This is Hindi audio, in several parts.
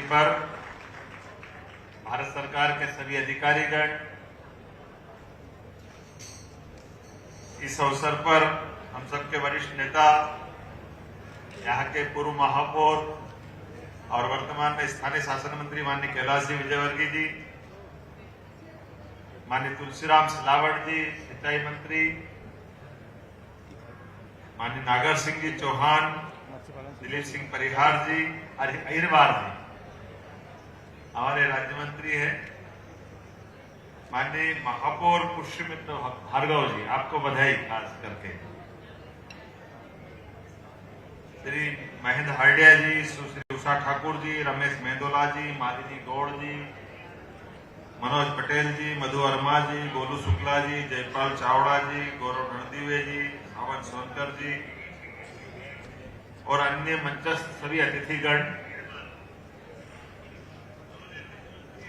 पर भारत सरकार के सभी अधिकारीगण, इस अवसर पर हम सबके वरिष्ठ नेता, यहाँ के पूर्व महापौर और वर्तमान में स्थानीय शासन मंत्री माननीय कैलाश जी विजयवर्गीय जी, माननीय तुलसीराम सिलावट जी सिंचाई मंत्री, माननीय नागर सिंह जी चौहान, दिलीप सिंह परिहार जी, अहिरवार जी हमारे राज्य मंत्री हैं, माननीय महापौर पुष्यमित्र भार्गव जी, आपको बधाई खास करके, श्री महेंद्र हार्डिया जी, सुश्री उषा ठाकुर जी, रमेश मेंदोला जी, मालिनी गौड़ जी, मनोज पटेल जी, मधु वर्मा जी, गोलू शुक्ला जी, जयपाल चावड़ा जी, गौरव रणदीवे जी, भावन सोनकर जी और अन्य मंचस्थ सभी अतिथिगण,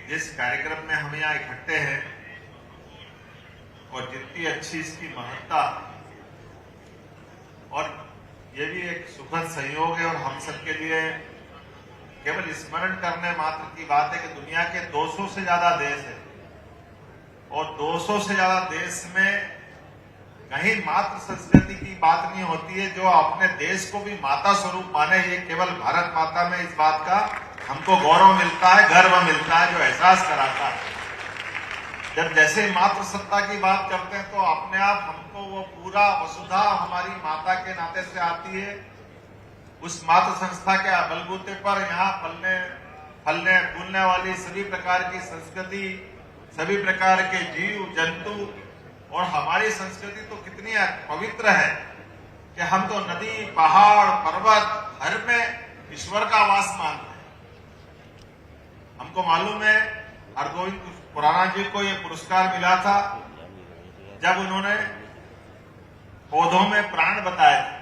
जिस कार्यक्रम में हम यहाँ इकट्ठे हैं और जितनी अच्छी इसकी महत्ता और ये भी एक सुखद संयोग है और हम सबके लिए केवल स्मरण करने मात्र की बात है कि दुनिया के 200 से ज्यादा देश है और 200 से ज्यादा देश में कहीं मात्र संस्कृति की बात नहीं होती है जो अपने देश को भी माता स्वरूप माने। ये केवल भारत माता में इस बात का हमको गौरव मिलता है, गर्व मिलता है, जो एहसास कराता है। जब जैसे मातृ सत्ता की बात करते हैं तो अपने आप हमको वो पूरा वसुधा हमारी माता के नाते से आती है। उस मातृ संस्था के बलबूते पर यहाँ फलने फूलने वाली सभी प्रकार की संस्कृति, सभी प्रकार के जीव जंतु और हमारी संस्कृति तो कितनी पवित्र है कि हम तो नदी, पहाड़, पर्वत हर में ईश्वर का वास मानते हैं। हमको मालूम है हरगोविंद खुराना जी को ये पुरस्कार मिला था जब उन्होंने पौधों में प्राण बताए थे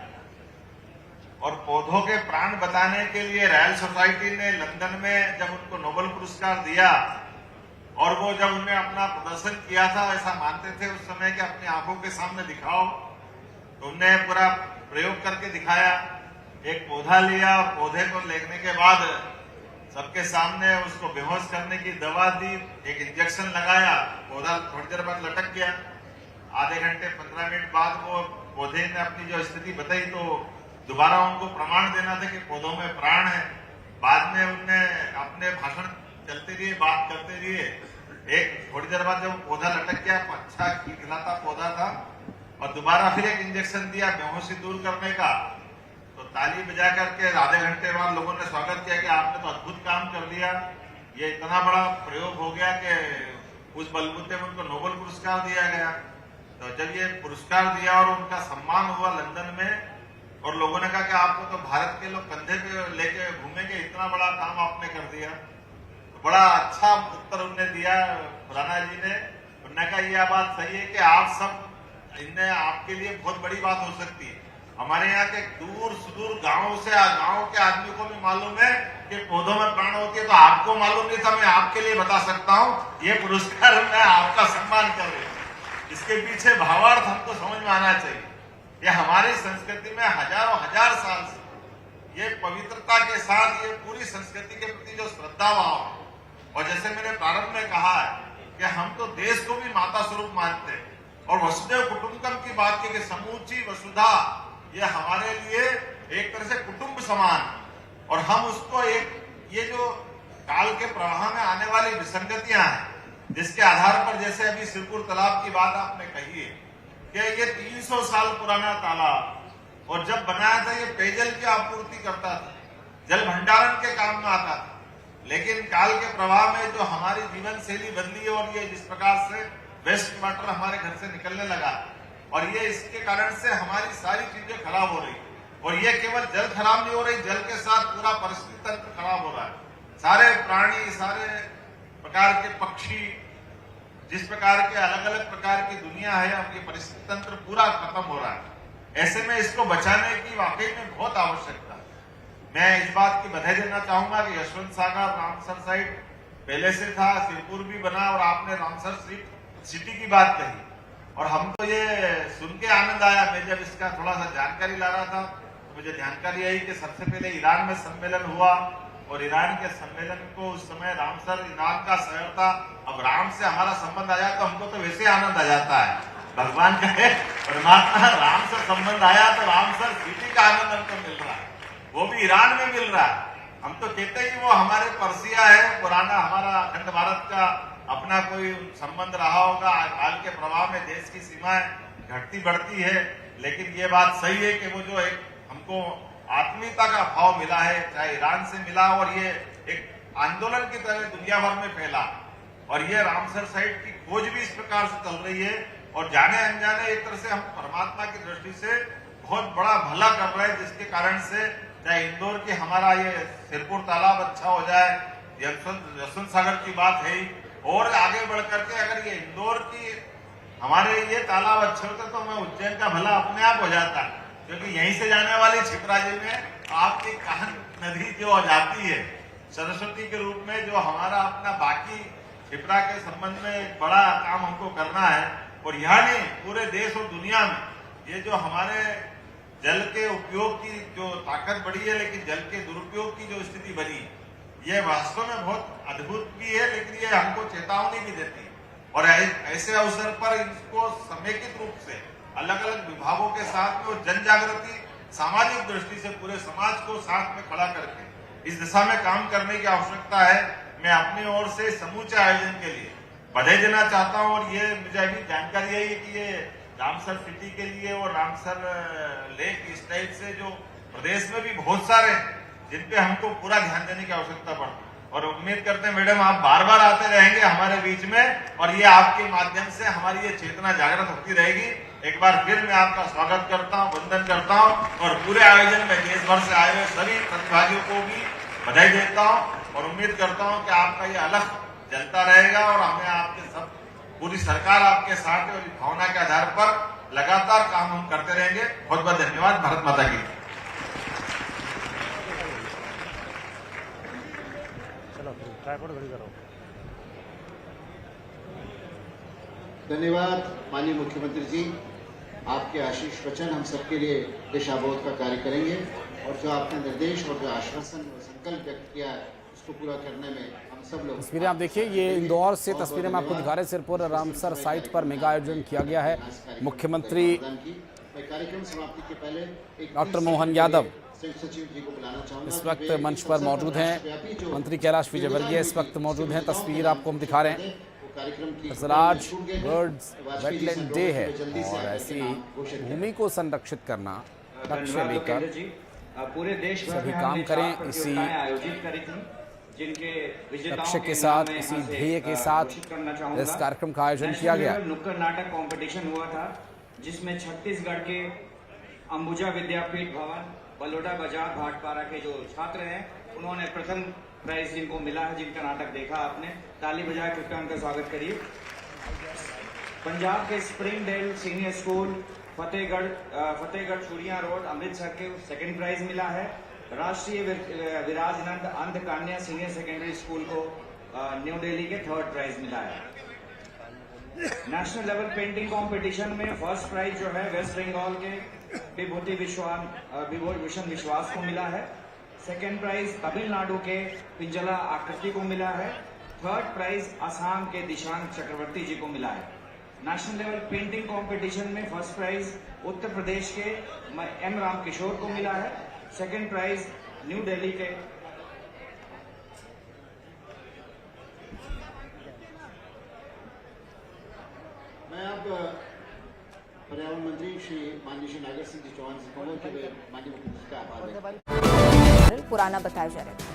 और पौधों के प्राण बताने के लिए रॉयल सोसाइटी ने लंदन में जब उनको नोबेल पुरस्कार दिया और वो जब उन्होंने अपना प्रदर्शन किया था, ऐसा मानते थे उस समय कि अपनी आंखों के सामने दिखाओ, तो उन्होंने पूरा प्रयोग करके दिखाया। एक पौधा लिया और पौधे को लेने के बाद सबके सामने उसको बेहोश करने की दवा दी, एक इंजेक्शन लगाया, पौधा थोड़ी देर बाद लटक गया। आधे घंटे 15 मिनट बाद वो पौधे ने अपनी जो स्थिति बताई तो दोबारा उनको प्रमाण देना था कि पौधों में प्राण है। बाद में उनने अपने भाषण चलते रहिए, बात करते रहिए। एक थोड़ी देर बाद जब पौधा लटक गया, अच्छा खिलखिलाता पौधा था और दोबारा फिर एक इंजेक्शन दिया बेहोशी दूर करने का, तो ताली बजा करके आधे घंटे बाद लोगों ने स्वागत किया कि आपने तो अद्भुत काम कर दिया। ये इतना बड़ा प्रयोग हो गया कि उस बलबूते में उनको नोबेल पुरस्कार दिया गया। तो जब ये पुरस्कार दिया और उनका सम्मान हुआ लंदन में और लोगों ने कहा कि आपको तो भारत के लोग कंधे पे लेके घूमेंगे, इतना बड़ा काम आपने कर दिया। तो बड़ा अच्छा उत्तर उन्होंने दिया खुराना जी ने। उन्होंने कहा यह बात सही है कि आप सब, इनने आपके लिए बहुत बड़ी बात हो सकती है। हमारे यहाँ के दूर सुदूर गांव के आदमी को भी मालूम है कि पौधों में प्राण होती है, तो आपको मालूम नहीं था, मैं आपके लिए बता सकता हूँ। ये पुरस्कार मैं आपका सम्मान कर रही हूँ। इसके पीछे भावार्थ हमको समझ में आना चाहिए। ये हमारी संस्कृति में हजारों हजार साल से ये पवित्रता के साथ ये पूरी संस्कृति के प्रति जो श्रद्धा भाव है, और जैसे मैंने प्रारंभ में कहा है कि हम तो देश को भी माता स्वरूप मानते हैं और वसुदेव कुटुंबकम की बात की कि समूची वसुधा ये हमारे लिए एक तरह से कुटुंब समान, और हम उसको एक ये जो काल के प्रवाह में आने वाली विसंगतियां हैं जिसके आधार पर, जैसे अभी सिरपुर तालाब की बात आपने कही है कि ये 300 साल पुराना तालाब और जब बनाया था ये पेयजल की आपूर्ति करता था, जल भंडारण के काम में आता था। लेकिन काल के प्रवाह में जो हमारी जीवन शैली बदली है और ये जिस प्रकार से वेस्ट वाटर हमारे घर से निकलने लगा और ये इसके कारण से हमारी सारी चीजें खराब हो रही, और ये केवल जल खराब नहीं हो रही, जल के साथ पूरा परिस्थिति तंत्र खराब हो रहा है। सारे प्राणी, सारे प्रकार के पक्षी, जिस प्रकार के अलग अलग प्रकार की दुनिया है, अब ये परिस्थिति तंत्र पूरा खत्म हो रहा है। ऐसे में इसको बचाने की वाकई में बहुत आवश्यकता है। मैं इस बात की बधाई देना चाहूंगा कि यशवंत सागर रामसर साइड पहले से था, सिरपुर भी बना और आपने रामसर सिटी की बात कही और हम तो ये सुन के आनंद आया। मैं जब इसका थोड़ा सा जानकारी ला रहा था तो मुझे जानकारी आई कि सबसे पहले ईरान में सम्मेलन हुआ और ईरान के सम्मेलन को उस समय रामसर ईरान का शहर था। अब राम से हमारा संबंध आया तो हमको तो वैसे आनंद आ जाता है। भगवान का है परमात्मा, राम से संबंध आया तो रामसर सिटी का आनंद हमको मिल रहा है, वो भी ईरान में मिल रहा है। हम तो कहते ही वो हमारे पर्सिया है, पुराना हमारा अखंड भारत का अपना कोई संबंध रहा होगा। हाल के प्रभाव में देश की सीमाएं घटती बढ़ती है, लेकिन ये बात सही है कि वो जो एक हमको आत्मीयता का भाव मिला है, चाहे ईरान से मिला, और ये एक आंदोलन की तरह दुनिया भर में फैला, और ये रामसर साइट की खोज भी इस प्रकार से चल रही है। और जाने अनजाने एक तरह से हम परमात्मा की दृष्टि से बहुत बड़ा भला कर रहे हैं, जिसके कारण से चाहे इंदौर की हमारा ये सिरपुर तालाब अच्छा हो जाए, यशवंत सागर की बात है ही, और आगे बढ़ करके अगर ये इंदौर की हमारे ये तालाब अच्छे होते तो मैं उज्जैन का भला अपने आप हो जाता, क्योंकि यहीं से जाने वाली छिपरा जी में आपकी काहन नदी जो जाती है सरस्वती के रूप में, जो हमारा अपना बाकी छिपरा के संबंध में एक बड़ा काम हमको करना है। और यहाँ नहीं, पूरे देश और दुनिया में ये जो हमारे जल के उपयोग की जो ताकत बढ़ी है, लेकिन जल के दुरुपयोग की जो स्थिति बनी, ये वास्तव में बहुत अद्भुत भी है, लेकिन ये हमको चेतावनी भी देती है। और ऐसे अवसर पर इसको समेकित रूप से अलग अलग विभागों के साथ में जन जागृति सामाजिक दृष्टि से पूरे समाज को साथ में खड़ा करके इस दिशा में काम करने की आवश्यकता है। मैं अपनी ओर से समूचे आयोजन के लिए बधाई देना चाहता हूं। और ये मुझे अभी जानकारी है कि ये रामसर सिटी के लिए और रामसर लेक इस टाइप से जो प्रदेश में भी बहुत सारे जिन पे हमको पूरा ध्यान देने की आवश्यकता पड़ती है। और उम्मीद करते हैं मैडम आप बार बार आते रहेंगे हमारे बीच में, और ये आपके माध्यम से हमारी ये चेतना जागृत होती रहेगी। एक बार फिर मैं आपका स्वागत करता हूँ, वंदन करता हूँ, और पूरे आयोजन में देश भर से आए हुए सभी प्रतिभागियों को भी बधाई देता हूँ, और उम्मीद करता हूँ कि आपका ये अलग चलता रहेगा, और हमें आपके सब पूरी सरकार आपके साथ है, और इस भावना के आधार पर लगातार काम हम करते रहेंगे। बहुत बहुत धन्यवाद। भारत माता की। धन्यवाद माननीय मुख्यमंत्री जी, आपके आशीष वचन हम सबके लिए दिशाबोध का कार्य करेंगे, और जो आपने निर्देश और जो आश्वासन और संकल्प व्यक्त किया है उसको पूरा करने में हम सब लोग। तस्वीरें आप देखिए, ये इंदौर से तस्वीरें मैं आपको दिखा रहे हैं। सिरपुर रामसर साइट पर मेगा आयोजन किया गया है। मुख्यमंत्री कार्यक्रम समाप्ति के पहले डॉक्टर मोहन यादव सचिव जी को बुलाना चाहूंगा। इस वक्त मंच पर मौजूद हैं। मंत्री कैलाश विजयवर्गीय इस वक्त मौजूद हैं। तस्वीर आपको हम दिखा रहे हैं। आज बर्ड्स वेटलैंड डे है, और ऐसी भूमि को संरक्षित करना लक्ष्य लेकर पूरे देश सभी काम करें। इसी लक्ष्य के साथ, इसी ध्येय के साथ इस कार्यक्रम का आयोजन किया गया। नुक्कड़ नाटक कंपटीशन हुआ था, जिसमें छत्तीसगढ़ के अंबुजा विद्यापीठ भवन बलोडा बाजार भाटपारा के जो छात्र हैं, उन्होंने प्रथम प्राइज जिनको मिला है, जिनका नाटक देखा आपने, ताली बजाए कृपया उनका स्वागत करिए। पंजाब के स्प्रिंगडेल सीनियर स्कूल फतेहगढ़ चूड़िया रोड अमृतसर के सेकंड प्राइज मिला है। राष्ट्रीय विराजनंद अंध कन्या सीनियर सेकेंडरी स्कूल को न्यू दिल्ली के थर्ड प्राइज मिला है। नेशनल लेवल पेंटिंग कंपटीशन में फर्स्ट प्राइज जो है वेस्ट बंगाल के विभूति विश्वन विश्वास को मिला है। सेकेंड प्राइज तमिलनाडु के पिंजला आकृति को मिला है। थर्ड प्राइज असम के दिशांक चक्रवर्ती जी को मिला है। नेशनल लेवल पेंटिंग कंपटीशन में फर्स्ट प्राइज उत्तर प्रदेश के एम राम किशोर को मिला है। सेकेंड प्राइज न्यू दिल्ली के मैं अब पर्यावरण मंत्री श्री माननीय श्री नागर सिंह जी चौहान से कहूँगा कि वे माननीय मुख्यमंत्री का आभार व्यक्त पुराना बताया जा रहा है।